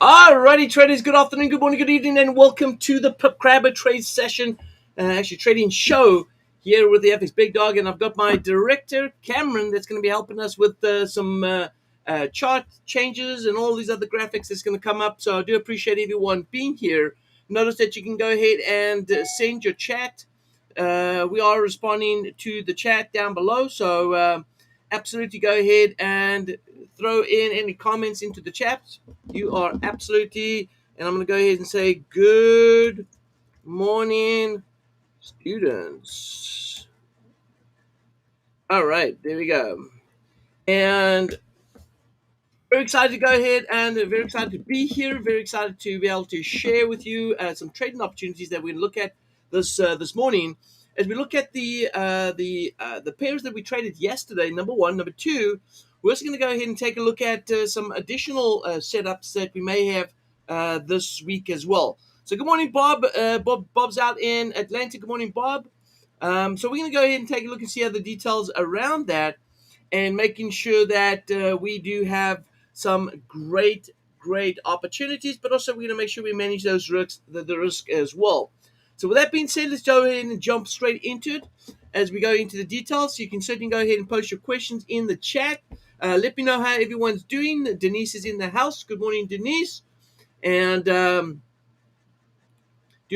Alrighty, traders. Good afternoon, good morning, good evening, and welcome to the Pip Grabber Trade Session, actually trading show here with the FxBigDog. And I've got my director Cameron that's going to be helping us with some chart changes and all these other graphics that's going to come up. So I do appreciate everyone being here. Notice that you can go ahead and send your chat. We are responding to the chat down below, so absolutely go ahead and throw in any comments into the chat. You are absolutely, and I'm going to go ahead and say good morning, students. All right, there we go. And very excited to go ahead and very excited to be here. Very excited to be able to share with you some trading opportunities that we look at this morning. As we look at the pairs that we traded yesterday, number one, number two, we're also going to go ahead and take a look at some additional setups that we may have this week as well. So good morning, Bob. Bob's out in Atlanta. Good morning, Bob. So we're going to go ahead and take a look and see other details around that, and making sure that we do have some great opportunities, but also we're going to make sure we manage those risks, the risk as well. So with that being said, let's go ahead and jump straight into it as we go into the details. So you can certainly go ahead and post your questions in the chat. Let me know how everyone's doing. Denise is in the house. Good morning, Denise. And do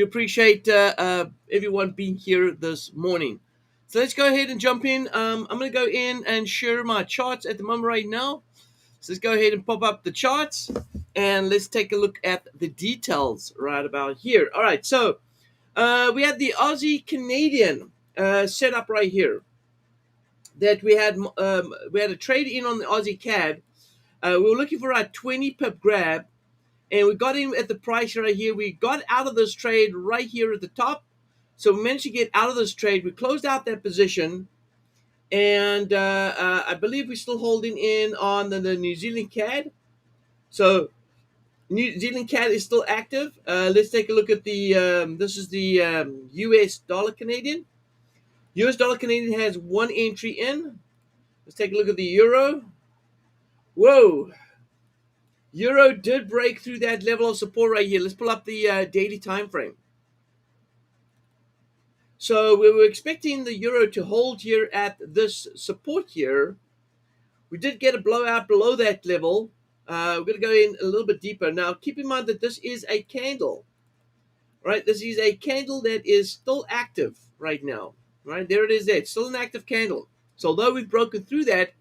appreciate everyone being here this morning. So let's go ahead and jump in. I'm going to go in and share my charts at the moment right now. So let's go ahead and pop up the charts, and let's take a look at the details right about here. All right, so we had the Aussie Canadian set up right here. That we had a trade in on the Aussie Cad. We were looking for our 20 pip grab, and we got in at the price right here. We got out of this trade right here at the top. So we managed to get out of this trade. We closed out that position. And I believe we're still holding in on the New Zealand CAD. So New Zealand CAD is still active. Let's take a look at the, this is the US dollar Canadian. US dollar Canadian has one entry in. Let's take a look at the euro. Whoa. Euro did break through that level of support right here. Let's pull up the daily time frame. So we were expecting the euro to hold here at this support here. We did get a blowout below that level. We're going to go in a little bit deeper. Now, keep in mind that this is a candle, right? This is a candle that is still active right now, right? There it is there. It's still an active candle. So although we've broken through that,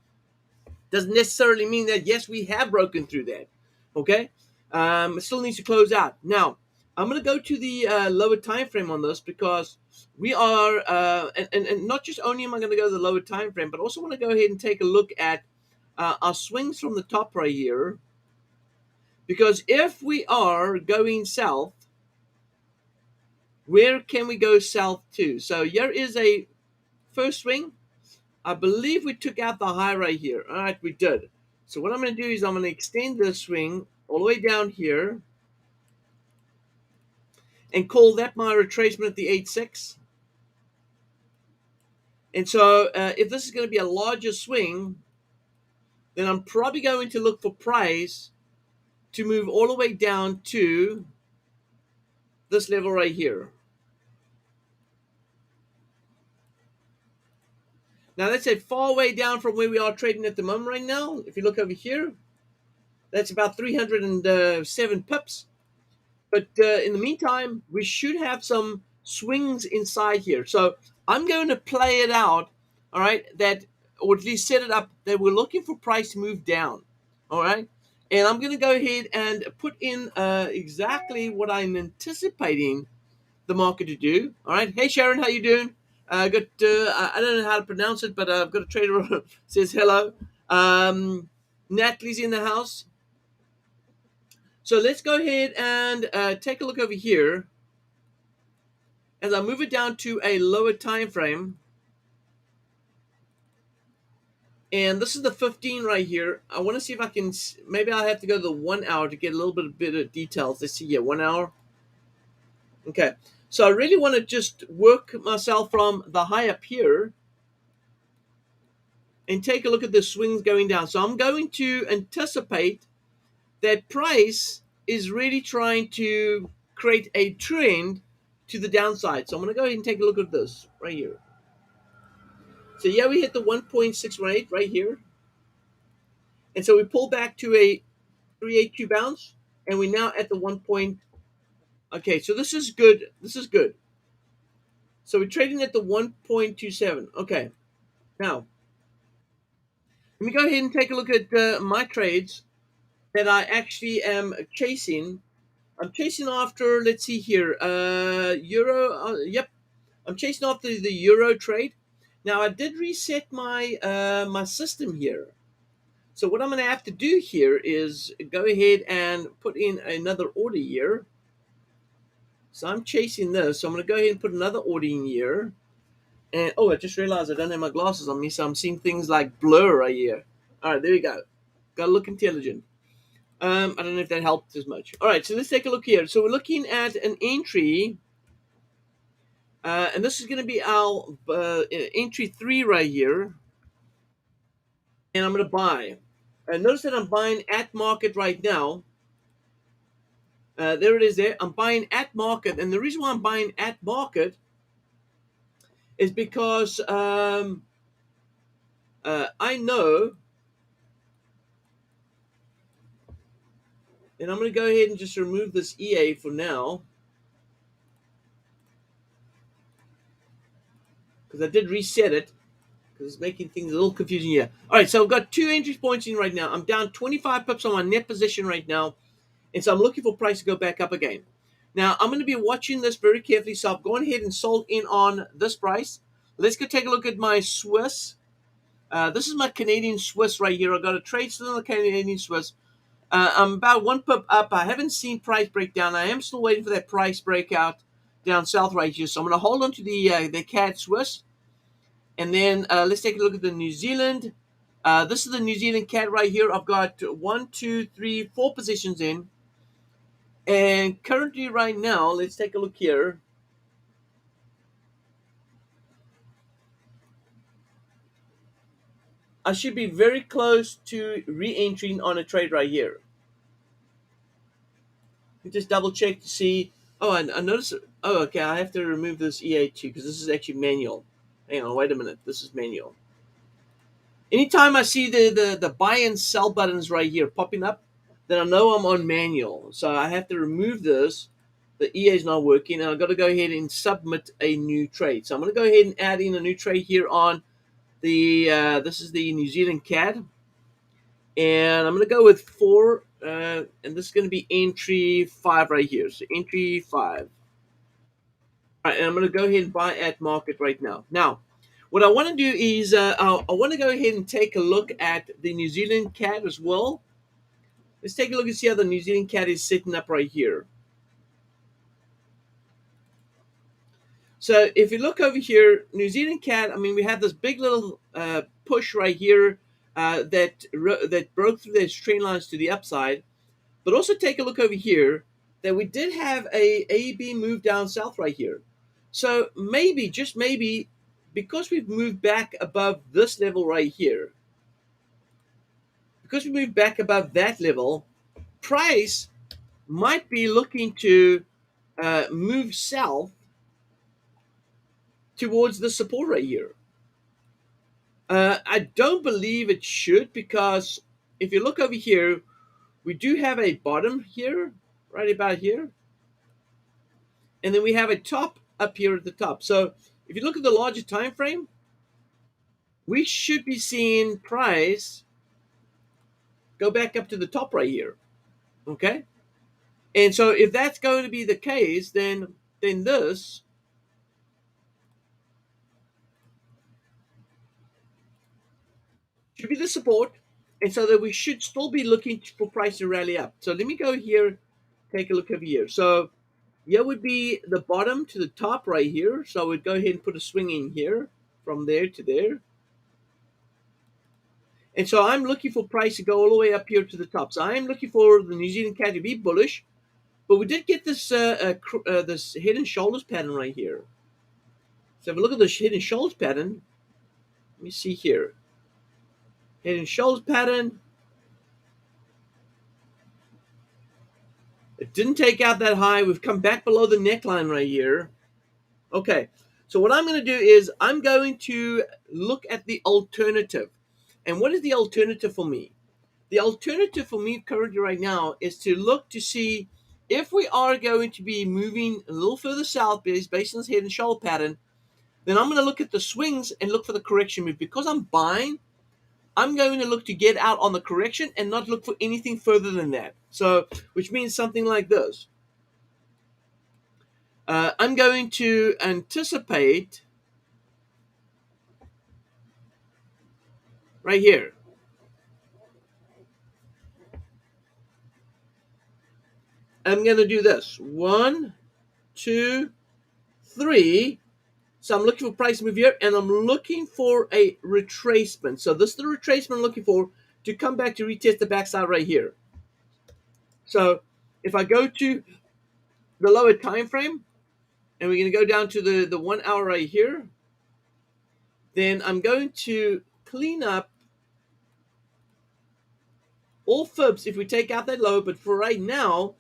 doesn't necessarily mean that, yes, we have broken through that, okay? It still needs to close out. Now, I'm going to go to the lower time frame on this, because we are, and not just only am I going to go to the lower time frame, but also want to go ahead and take a look at our swings from the top right here. Because if we are going south, where can we go south to? So here is a first swing. I believe we took out the high right here. All right, we did. So what I'm going to do is I'm going to extend this swing all the way down here and call that my retracement at the 8.6. And so if this is going to be a larger swing, then I'm probably going to look for price to move all the way down to this level right here. Now that's a far way down from where we are trading at the moment right now. If you look over here, that's about 307 pips. But in the meantime, we should have some swings inside here. So I'm going to play it out, all right, that, or at least set it up that we're looking for price to move down, all right? And I'm going to go ahead and put in exactly what I'm anticipating the market to do, all right? Hey, Sharon, how you doing? I don't know how to pronounce it, but I've got a trader who says hello. Natalie's in the house. So let's go ahead and take a look over here. As I move it down to a lower time frame, and this is the 15 right here. I want to see if I can, maybe I'll have to go to the 1 hour to get a little bit of details. Let's see here, 1 hour. Okay, so I really want to just work myself from the high up here and take a look at the swings going down. So I'm going to anticipate that price is really trying to create a trend to the downside. So I'm going to go ahead and take a look at this right here. So yeah, we hit the 1.618 right here. And so we pull back to a 382 bounce, and we're now at the 1 point. Okay, so this is good. This is good. So we're trading at the 1.27. Okay, now let me go ahead and take a look at my trades that I actually am chasing. I'm chasing after, let's see here, Euro. Yep, I'm chasing after the Euro trade. Now I did reset my my system here. So what I'm going to have to do here is go ahead and put in another order here. So I'm chasing this. So I'm going to go ahead and put another order in here. And oh, I just realized I don't have my glasses on me, so I'm seeing things like blur right here. All right, there we go. Got to look intelligent. I don't know if that helped as much. All right, so let's take a look here. So we're looking at an entry, and this is going to be our entry 3 right here. And I'm going to buy. Notice that I'm buying at market right now. There it is there. I'm buying at market. And the reason why I'm buying at market is because I know, and I'm going to go ahead and just remove this EA for now, because I did reset it, because it's making things a little confusing here. All right, so I've got 2 entry points in right now. I'm down 25 pips on my net position right now, and so I'm looking for price to go back up again. Now, I'm going to be watching this very carefully, so I've gone ahead and sold in on this price. Let's go take a look at my Swiss. This is my Canadian Swiss right here. I've got a trade still on the Canadian Swiss. I'm about 1 pip up. I haven't seen price breakdown. I am still waiting for that price breakout down south right here. So I'm going to hold on to the CAD Swiss. And then let's take a look at the New Zealand. This is the New Zealand CAD right here. I've got 1, 2, 3, 4 positions in. And currently right now, let's take a look here. I should be very close to re-entering on a trade right here. You just double check to see. Oh, I noticed. Oh, okay. I have to remove this EA2 because this is actually manual. Hang on, wait a minute. This is manual. Anytime I see the buy and sell buttons right here popping up, then I know I'm on manual. So I have to remove this. The EA is not working, and I've got to go ahead and submit a new trade. So I'm going to go ahead and add in a new trade here on the. This is the New Zealand CAD. And I'm going to go with 4, and this is going to be entry 5 right here. So entry 5. All right, and I'm going to go ahead and buy at market right now. Now, what I want to do is I want to go ahead and take a look at the New Zealand CAD as well. Let's take a look and see how the New Zealand CAD is setting up right here. So if you look over here, New Zealand CAD, I mean, we have this big little push right here that broke through those trend lines to the upside. But also take a look over here that we did have a AB move down south right here. So maybe, just maybe, because we've moved back above this level right here, because we moved back above that level, price might be looking to move south towards the support right here. I don't believe it should, because if you look over here, we do have a bottom here, right about here. And then we have a top up here at the top. So if you look at the larger time frame, we should be seeing price go back up to the top right here. Okay? And so if that's going to be the case, then this should be the support. And so that we should still be looking for price to rally up. So let me go here, take a look over here. So here would be the bottom to the top right here. So I would go ahead and put a swing in here from there to there. And so I'm looking for price to go all the way up here to the top. So I'm looking for the New Zealand CAD to be bullish. But we did get this this head and shoulders pattern right here. So if we look at the head and shoulders pattern, let me see here. Head and shoulders pattern. It didn't take out that high. We've come back below the neckline right here. Okay, so what I'm going to do is I'm going to look at the alternative. And what is the alternative for me? The alternative for me currently right now is to look to see if we are going to be moving a little further south based on this head and shoulder pattern. Then I'm going to look at the swings and look for the correction move. Because I'm buying, I'm going to look to get out on the correction and not look for anything further than that. So, which means something like this. I'm going to anticipate right here. I'm going to do this. 1, 2, 3. So I'm looking for price move here, and I'm looking for a retracement. So this is the retracement I'm looking for to come back to retest the backside right here. So if I go to the lower time frame, and we're going to go down to the 1 hour right here, then I'm going to clean up all fibs if we take out that low. But for right now,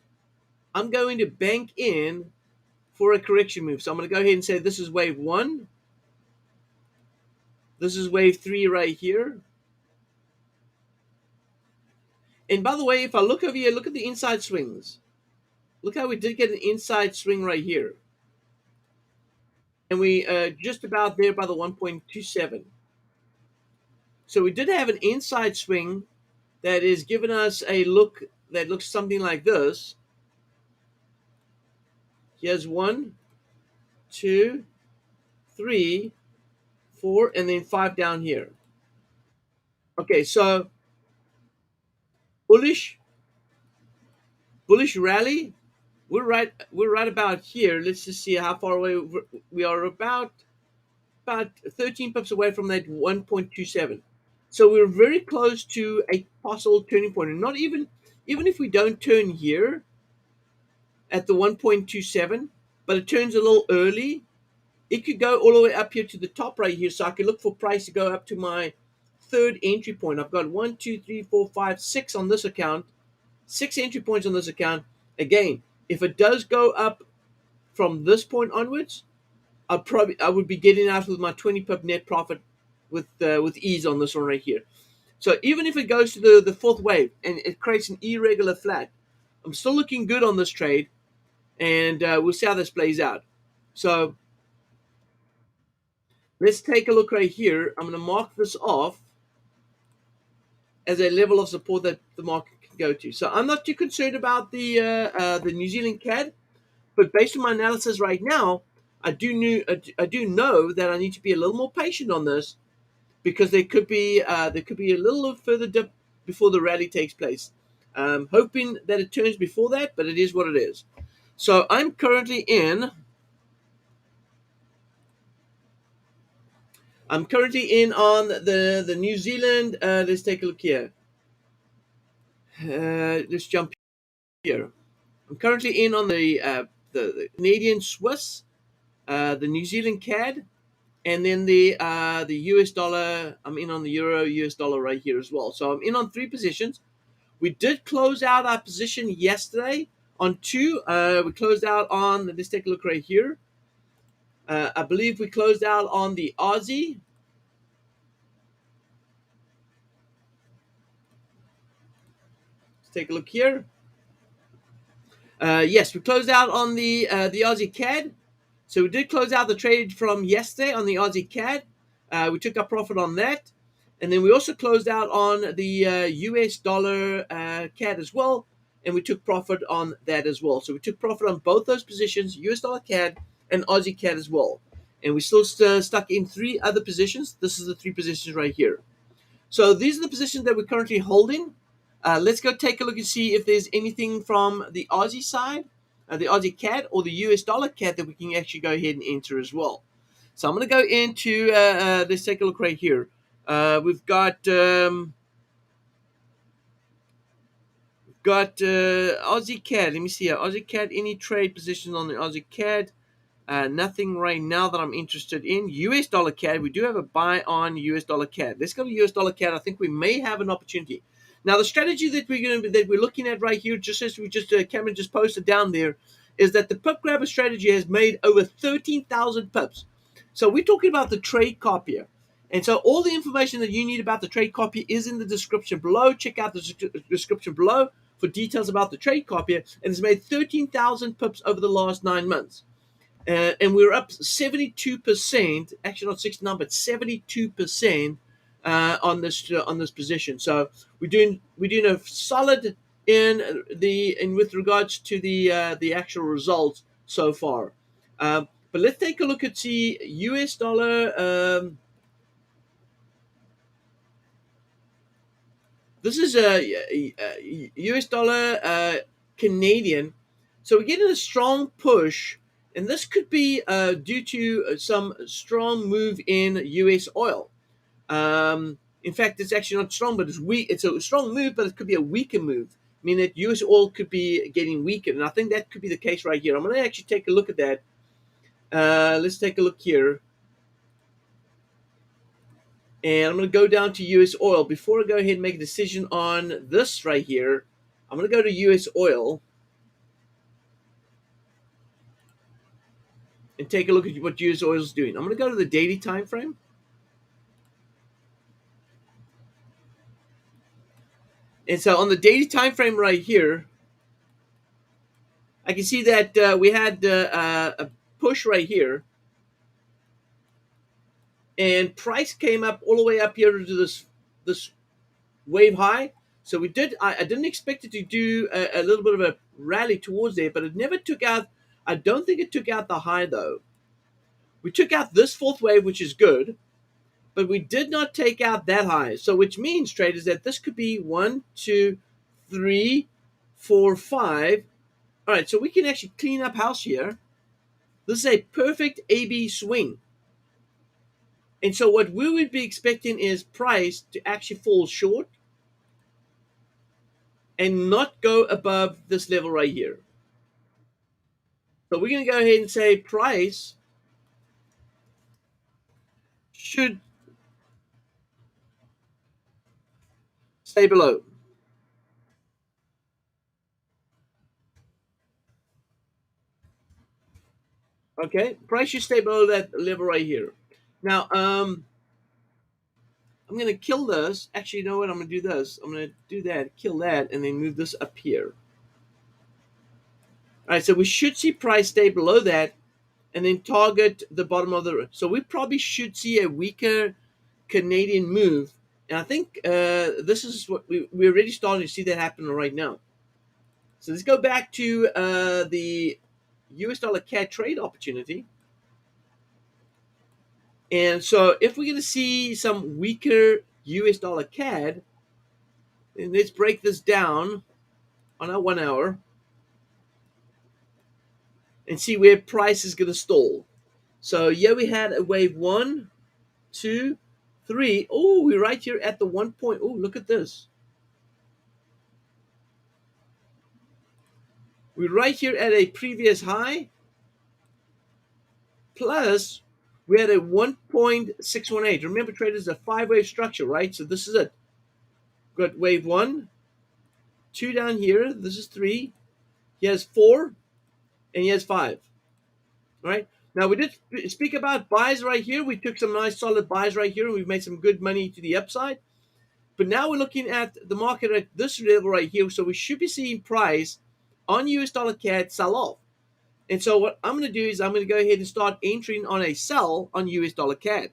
I'm going to bank in for a correction move. So I'm going to go ahead and say this is wave 1. This is wave 3 right here. And by the way, if I look over here, look at the inside swings. Look how we did get an inside swing right here. And we just about there by the 1.27. So we did have an inside swing that is giving us a look that looks something like this. Here's 1, 2, 3, 4, and then 5 down here. Okay, so bullish rally. We're right about here. Let's just see how far away we are. About 13 pips away from that 1.27. So we're very close to a possible turning point. And not even if we don't turn here at the 1.27, but it turns a little early, it could go all the way up here to the top right here. So I can look for price to go up to my third entry point. I've got 1, 2, 3, 4, 5, 6 on this account. 6 entry points on this account. Again, if it does go up from this point onwards, I would be getting out with my 20 pip net profit with ease on this one right here. So even if it goes to the fourth wave and it creates an irregular flat, I'm still looking good on this trade, and we'll see how this plays out. So let's take a look right here. I'm going to mark this off as a level of support that the market can go to. So I'm not too concerned about the New Zealand CAD, but based on my analysis right now, I do know that I need to be a little more patient on this, because there could be a little further dip before the rally takes place. Hoping that it turns before that, but it is what it is. So I'm currently in on the New Zealand. Let's take a look here. Let's jump here. I'm currently in on the Canadian Swiss, the New Zealand CAD, and then the US dollar. I'm in on the Euro US dollar right here as well. So I'm in on 3 positions. We did close out our position yesterday on 2. We closed out on, let's take a look right here. I believe we closed out on the Aussie. Let's take a look here. Yes, we closed out on the Aussie CAD. So we did close out the trade from yesterday on the Aussie CAD. We took our profit on that. And then we also closed out on the US dollar CAD as well. And we took profit on that as well. So we took profit on both those positions, US dollar CAD and Aussie CAD as well. And we still stuck in 3 other positions. This is the 3 positions right here. So these are the positions that we're currently holding. Let's go take a look and see if there's anything from the Aussie side, the Aussie CAD or the US dollar CAD that we can actually go ahead and enter as well. So I'm going to go into, let's take a look right here. We've got Aussie CAD. Let me see here. Aussie CAD, any trade positions on the Aussie CAD? Nothing right now that I'm interested in. US dollar CAD, we do have a buy on US dollar CAD. Let's go to US dollar CAD. I think we may have an opportunity. Now, the strategy that we're looking at right here, just as Cameron just posted down there, is that the Pip Grabber strategy has made over 13,000 pips. So we're talking about the trade copier. And so all the information that you need about the trade copier is in the description below. Check out the description below for details about the trade copier. And it's made 13,000 pips over the last 9 months. And we're up 72%, actually not 69, but 72% on this position. So we're doing a solid in with regards to the actual results so far. But let's take a look at the US dollar. This is a US dollar Canadian. So we're getting a strong push, and this could be due to some strong move in US oil. In fact, it's actually not strong, but it's weak. It's a strong move, but it could be a weaker move, meaning that US oil could be getting weaker. And I think that could be the case right here. I'm going to actually take a look at that. Let's take a look here. And I'm going to go down to US oil. Before I go ahead and make a decision on this right here, I'm going to go to US oil and take a look at what US oil is doing. I'm going to go to the daily time frame. And so on the daily time frame right here, I can see that we had a push right here, and price came up all the way up here to this wave high. So we did. I didn't expect it to do a little bit of a rally towards there, but it never took out. I don't think it took out the high though. We took out this fourth wave, which is good, but we did not take out that high. So which means, traders, that this could be 1, 2, 3, 4, 5. All right, so we can actually clean up house here. This is a perfect AB swing. And so what we would be expecting is price to actually fall short and not go above this level right here. So we're going to go ahead and say price should stay below. Okay, price should stay below that level right here. Now, I'm going to kill this. Actually, you know what? I'm going to do this. I'm going to do that, kill that, and then move this up here. All right, so we should see price stay below that and then target the bottom of the. So we probably should see a weaker Canadian move. And I think this is what we're already starting to see that happen right now. So let's go back to the US dollar CAD trade opportunity. And so if we're going to see some weaker US dollar CAD, then let's break this down on our 1 hour and see where price is going to stall. So yeah, we had a wave 1, 2, 3. Oh, we're right here at the 1 point. Oh, look at this. We're right here at a previous high. Plus, we had a 1.618. Remember, traders, a 5-wave structure, right? So this is it. We've got wave 1, 2 down here. This is 3. Here's 4, and here's 5. All right. Now, we did speak about buys right here. We took some nice solid buys right here, and we've made some good money to the upside. But now we're looking at the market at this level right here. So we should be seeing price on US dollar CAD sell off. And so what I'm going to do is I'm going to go ahead and start entering on a sell on US dollar CAD.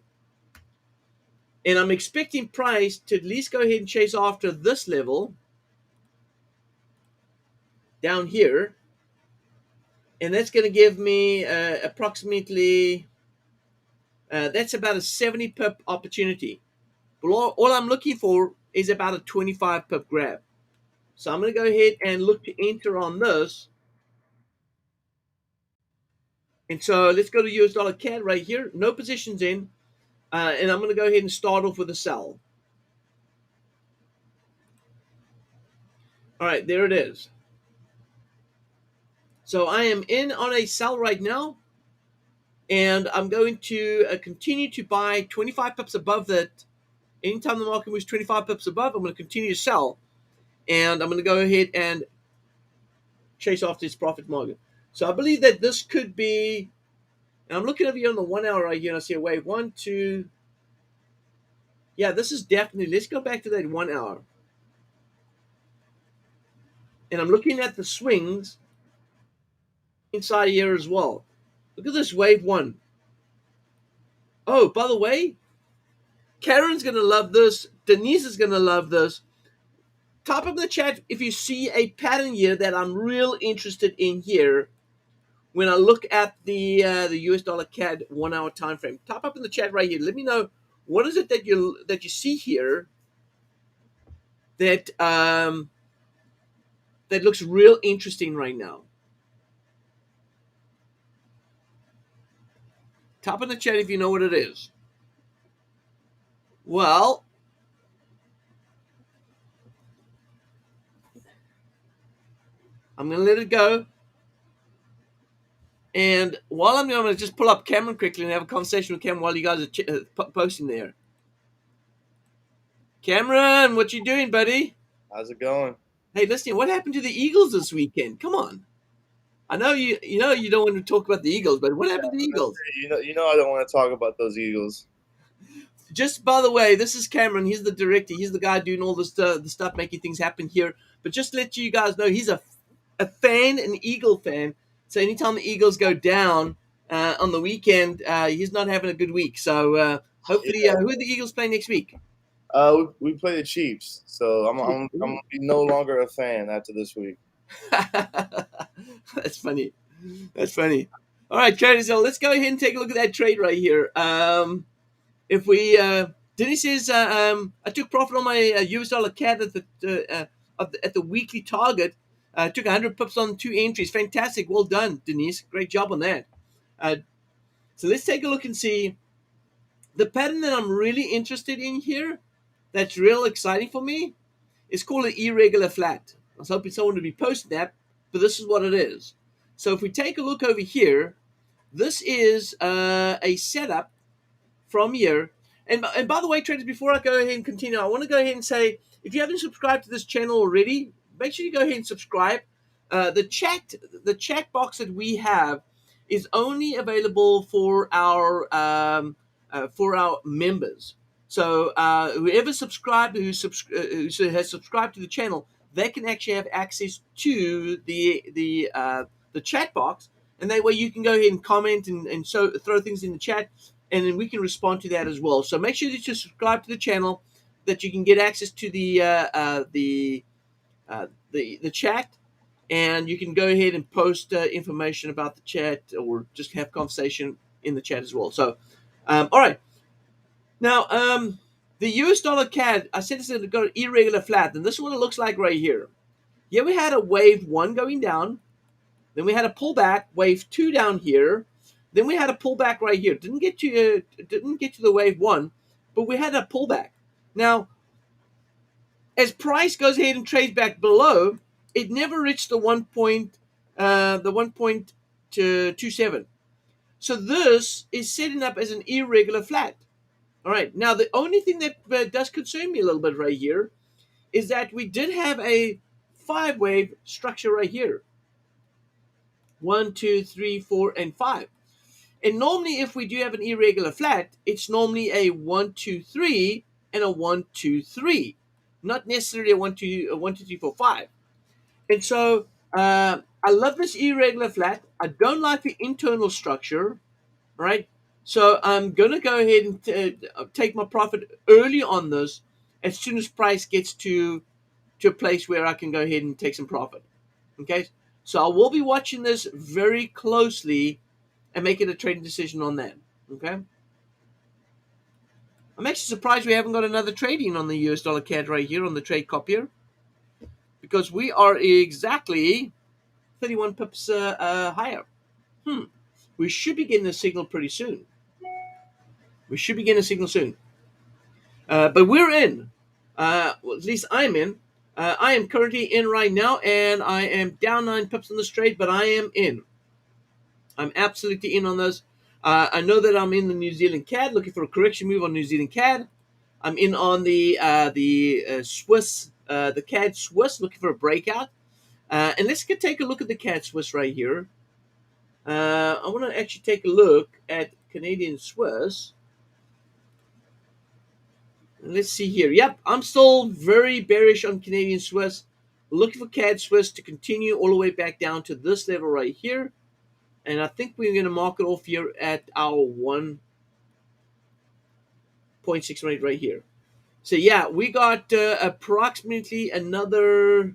And I'm expecting price to at least go ahead and chase after this level down here. And that's going to give me approximately, that's about a 70 pip opportunity. But all I'm looking for is about a 25 pip grab. So I'm going to go ahead and look to enter on this. And so let's go to US dollar CAD right here. No positions in. And I'm going to go ahead and start off with a sell. All right, there it is. So I am in on a sell right now. And I'm going to continue to buy 25 pips above that. Anytime the market moves 25 pips above, I'm going to continue to sell. and I'm going to go ahead and chase after this profit margin. So I believe that this could be, and I'm looking over here on the 1 hour right here, and I see a wave. 1, 2, yeah, this is definitely, let's go back to that 1 hour. And I'm looking at the swings inside here as well. Look at this wave 1. Oh, by the way, Karen's going to love this. Denise is going to love this. Type up in the chat if you see a pattern here that I'm real interested in here when I look at the US dollar CAD 1 hour time frame. Type up in the chat right here. Let me know what is it that you see here that that looks real interesting right now. Type in the chat if you know what it is. Well, I'm going to let it go. And while I'm going to just pull up Cameron quickly and have a conversation with Cameron while you guys are posting there. Cameron, what you doing, buddy? How's it going? Hey, listen, what happened to the Eagles this weekend? Come on. I know you don't want to talk about the Eagles, but what happened to the Eagles? You know I don't want to talk about those Eagles. Just by the way, this is Cameron. He's the director. He's the guy doing all the stuff, making things happen here. But just to let you guys know, he's a fan, an Eagle fan. So anytime the Eagles go down on the weekend, he's not having a good week. So hopefully, who are the Eagles playing next week? We play the Chiefs, so I'm gonna be no longer a fan after this week. That's funny. That's funny. All right, traders. So let's go ahead and take a look at that trade right here. If we, Dennis says, I took profit on my US dollar CAD at the weekly target. Took 100 pips on 2 entries. Fantastic. Well done, Denise. Great job on that. So let's take a look and see the pattern that I'm really interested in here. That's real exciting for me. It's called an irregular flat. I was hoping someone would be posting that, but this is what it is. So if we take a look over here, this is a setup from here. And by the way, traders, before I go ahead and continue, I want to go ahead and say, if you haven't subscribed to this channel already, make sure you go ahead and subscribe. The chat box that we have is only available for our members. So whoever has subscribed to the channel, they can actually have access to the chat box, and that way you can go ahead and comment and so throw things in the chat, and then we can respond to that as well. So make sure that you subscribe to the channel, that you can get access to the chat, and you can go ahead and post information about the chat or just have conversation in the chat as well. So, all right. Now, the US dollar CAD, I said it's going to go irregular flat, and this is what it looks like right here. Here we had a wave 1 going down, then we had a pullback, wave 2 down here, then we had a pullback right here. Didn't get to the wave 1, but we had a pullback. Now, as price goes ahead and trades back below, it never reached the 1.27. So this is setting up as an irregular flat. All right. Now, the only thing that does concern me a little bit right here is that we did have a 5-wave structure right here. 1, 2, 3, 4, and 5. And normally, if we do have an irregular flat, it's normally a 1, 2, 3, and a 1, 2, 3, not necessarily a 1, 2, 3, 4, 5. And so I love this irregular flat. I don't like the internal structure, right? So I'm going to go ahead and take my profit early on this as soon as price gets to a place where I can go ahead and take some profit. Okay, so I will be watching this very closely and making a trading decision on that. Okay, I'm actually surprised we haven't got another trading on the US dollar CAD right here on the trade copier, because we are exactly 31 pips higher. We should be getting a signal pretty soon. But we're in. Well, at least I'm in. I am currently in right now, and I am down 9 pips on this trade, but I am in. I'm absolutely in on this. I know that I'm in the New Zealand CAD, looking for a correction move on New Zealand CAD. I'm in on the Swiss the CAD Swiss, looking for a breakout. And let's take a look at the CAD Swiss right here. I want to actually take a look at Canadian Swiss. Let's see here. Yep, I'm still very bearish on Canadian Swiss. Looking for CAD Swiss to continue all the way back down to this level right here. And I think we're going to mark it off here at our 1.6 right here. So yeah, we got approximately another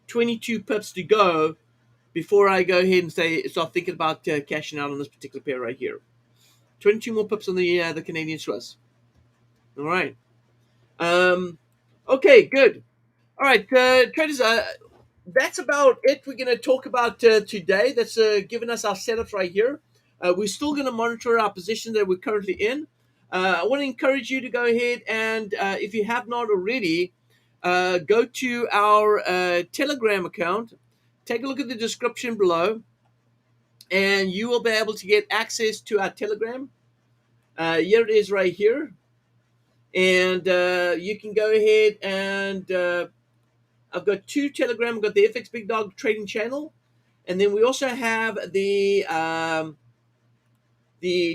22 pips to go before I go ahead and start thinking about cashing out on this particular pair right here. 22 more pips on the Canadian Swiss. All right. Okay, good. All right, traders. That's about it. We're going to talk about today. That's giving us our setups right here. We're still going to monitor our position that we're currently in. I want to encourage you to go ahead and, if you have not already, go to our Telegram account. Take a look at the description below, and you will be able to get access to our Telegram. Here it is right here. And you can go ahead and I've got two Telegram. I've got the FxBigDog trading channel, and then we also have the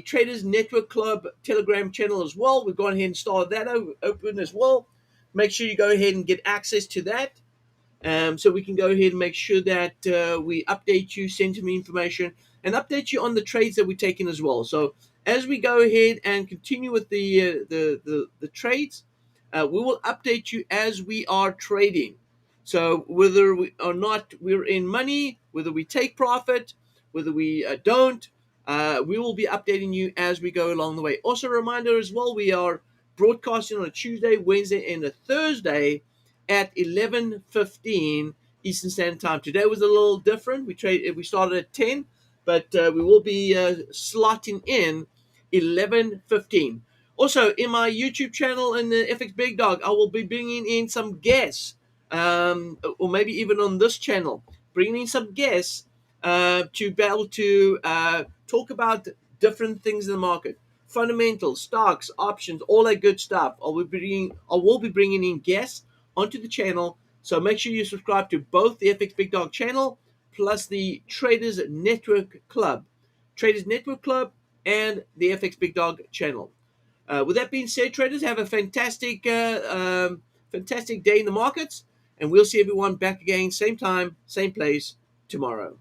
Traders Network Club Telegram channel as well. We've gone ahead and started that open as well. Make sure you go ahead and get access to that. So we can go ahead and make sure that we update you, send me information, and update you on the trades that we're taking as well. So as we go ahead and continue with the trades, we will update you as we are trading. So whether we or not we're in money, whether we take profit, whether we don't, we will be updating you as we go along the way. Also a reminder as well, we are broadcasting on a Tuesday, Wednesday, and a Thursday at 11:15 Eastern Standard Time. Today was a little different. We started at 10, but we will be slotting in 11:15. Also, in my YouTube channel and the FxBigDog, I will be bringing in some guests, or maybe even on this channel, bringing in some guests to be able to talk about different things in the market, fundamentals, stocks, options, all that good stuff. I will be bringing in guests onto the channel. So make sure you subscribe to both the FxBigDog channel plus the Traders Network Club. Traders Network Club and the FxBigDog channel. With that being said, traders, have a fantastic day in the markets, and we'll see everyone back again, same time, same place tomorrow.